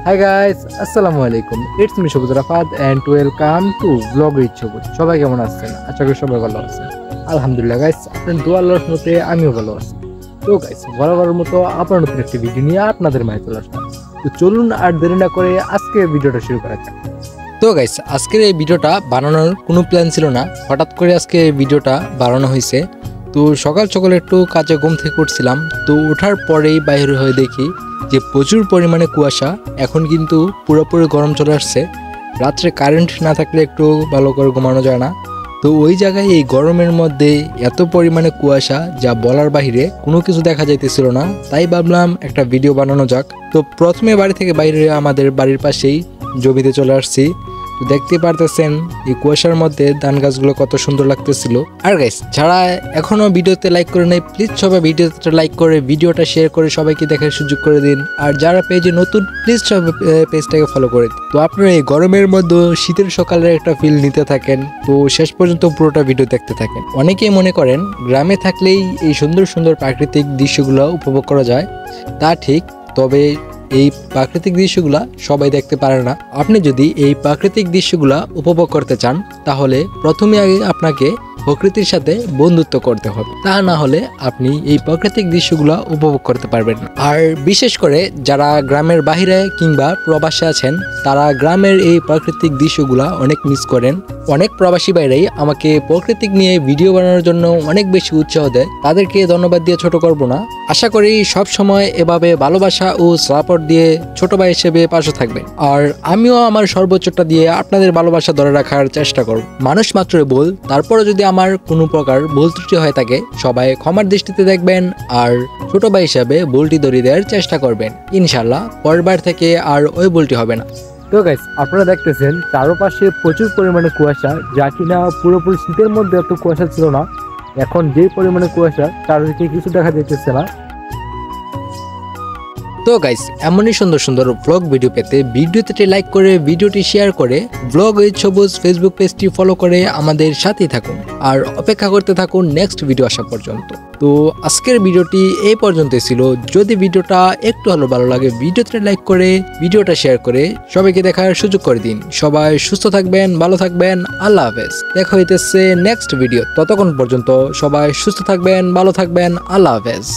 Hi guys, আসসালামু আলাইকুম। It's me Sabuj Rafat and welcome to blog with Sabuj. সবাই কেমন আছেন? আশা করি সবাই ভালো আছেন। আলহামদুলিল্লাহ গাইস, আপনার দোয়া আল্লাহর রহমতে আমিও ভালো আছি। তো গাইস, বরাবরের মতো আপনার নতুন একটি ভিডিও নিয়ে আপনাদের মাঝে চলে আসলাম। তো চলুন আর দেরি না করে আজকে ভিডিওটা শুরু করা যাক। তো গাইস, আজকের এই ভিডিওটা বানানোর কোনো প্ল্যান ছিল না, হঠাৎ করে আজকে এই ভিডিওটা বানানো হয়েছে। তো সকাল সকাল একটু কাজে ঘুম থেকে উঠছিলাম, তো ওঠার পরেই বাইরে হয়ে দেখি যে প্রচুর পরিমাণে কুয়াশা। এখন কিন্তু পুরোপুরি গরম চলে আসছে। রাত্রে কারেন্ট না থাকলে একটু ভালো করে ঘুমানো যায় না। তো ওই জায়গায় এই গরমের মধ্যে এত পরিমাণে কুয়াশা যা বলার বাহিরে, কোনো কিছু দেখা যাইতেছিল না। তাই ভাবলাম একটা ভিডিও বানানো যাক। তো প্রথমে বাড়ি থেকে বাইরে আমাদের বাড়ির পাশেই জমিতে চলে আসছি। তো দেখতে পারতেছেন এই কুয়াশার মধ্যে ধান গাছগুলো কত সুন্দর লাগতেছিল। আর গাইস, যারা এখনো ভিডিওতে লাইক করে নাই, প্লিজ সবাই ভিডিওতে লাইক করে ভিডিওটা শেয়ার করে সবাইকে দেখার সুযোগ করে দিন। আর যারা পেজে নতুন, প্লিজ সবাই পেজটাকে ফলো করে দিন। তো আপনারা এই গরমের মধ্যে শীতের সকালের একটা ফিল নিতে থাকেন, তো শেষ পর্যন্ত পুরোটা ভিডিও দেখতে থাকেন। অনেকেই মনে করেন গ্রামে থাকলেই এই সুন্দর সুন্দর প্রাকৃতিক দৃশ্যগুলো উপভোগ করা যায়। তা ঠিক, তবে এই প্রাকৃতিক দৃশ্যগুলা সবাই দেখতে পারে না। আপনি যদি এই প্রাকৃতিক দৃশ্যগুলা উপভোগ করতে চান, তাহলে প্রথমে আগে আপনাকে প্রকৃতির সাথে বন্ধুত্ব করতে হবে। তা না হলে আপনি এই প্রাকৃতিক দৃশ্যগুলা উপভোগ করতে পারবেন না। আর বিশেষ করে যারা গ্রামের বাইরে কিংবা প্রবাসে আছেন, তারা গ্রামের এই প্রাকৃতিক দৃশ্যগুলা অনেক মিস করেন। অনেক প্রবাসী বাইরেই আমাকে প্রাকৃতিক নিয়ে ভিডিও বানানোর জন্য অনেক বেশি উৎসাহ দেয়। তাদেরকে ধন্যবাদ দিয়ে ছোট করব না। আশা করি সব সময় এভাবে ভালোবাসা ও সাপোর্ট দিয়ে ছোট ভাই হিসেবে পাশে থাকবেন। আর আমিও আমার সর্বোচ্চটা দিয়ে আপনাদের ভালোবাসা ধরে রাখার চেষ্টা করব। মানুষ মাত্রই ভুল, তারপরে যদি আমার কোনো প্রকার ভুল ত্রুটি হয়ে থাকে, সবাই ক্ষমার দৃষ্টিতে দেখবেন আর ছোট ভাই হিসাবে ভুলটি ধরিয়ে দেওয়ার চেষ্টা করবেন। ইনশাল্লাহ পরের বার থেকে আর ওই ভুলটি হবে না। তো গাইস, আপনারা দেখতেছেন চারপাশে প্রচুর পরিমাণে কুয়াশা, যা কিনা পুরোপুরি শীতের মধ্যে এত কুয়াশা ছিল না। এখন যে পরিমাণে কুয়াশা, চারদিকে কিছু দেখা যাইতেছে না। তো গাইস, এমনই সুন্দর সুন্দর ব্লগ ভিডিও পেতে ভিডিওতে লাইক করে ভিডিওটি শেয়ার করে ব্লগ উইথ সবুজ ফেসবুক পেজটি ফলো করে আমাদের সাথেই থাকুন আর অপেক্ষা করতে থাকুন নেক্সট ভিডিও আসা পর্যন্ত। তো আজকের ভিডিওটি এই পর্যন্তই ছিল। যদি ভিডিওটা একটু হলো ভালো লাগে, ভিডিওতে লাইক করে ভিডিওটা শেয়ার করে সবাইকে দেখার সুযোগ করে দিন। সবাই সুস্থ থাকবেন, ভালো থাকবেন। আল্লাহ হাফেজ। দেখা হইতেছে নেক্সট ভিডিও। ততক্ষণ পর্যন্ত সবাই সুস্থ থাকবেন, ভালো থাকবেন। আল্লাহ হাফেজ।